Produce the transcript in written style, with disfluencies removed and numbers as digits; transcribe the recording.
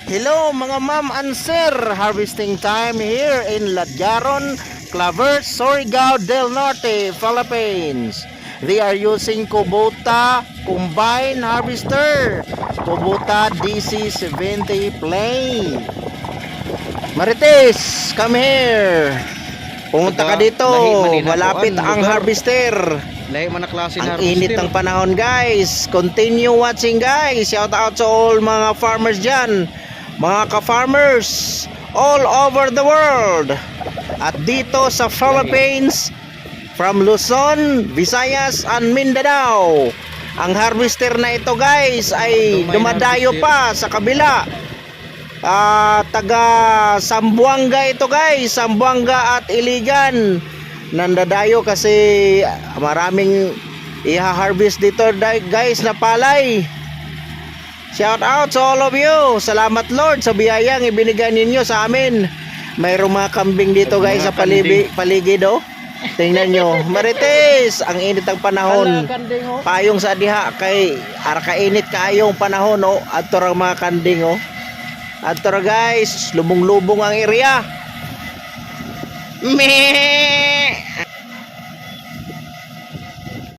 Hello mga ma'am and sir, harvesting time here in Ladyaron, Clavers, Surigao del Norte, Philippines. They are using Kubota Combine Harvester, Kubota DC-70 Plane. Marites, come here. Pumunta ka dito, malapit ang harvester. Lahi man na klase Ang na init ng panahon guys. Continue watching guys. Shout out to all mga farmers dyan, mga ka-farmers all over the world. At dito sa Philippines, from Luzon, Visayas and Mindanao, ang harvester na ito guys ay dumadayo pa sa kabila. Taga Sambuanga ito guys, Sambuanga at Iligan. Nandadayo kasi maraming iha-harvest dito guys na palay. Shout out to all of you. Salamat Lord sa biyayang ibinigay ninyo sa amin. Mayroong mga kambing dito guys sa paligid oh. Tingnan nyo, Marites, ang init ng panahon. Payong sa diha kay arakainit kaayong panahon oh. Adto ra mga kanding oh. Adto ra guys, lubong-lubong ang area. Meh.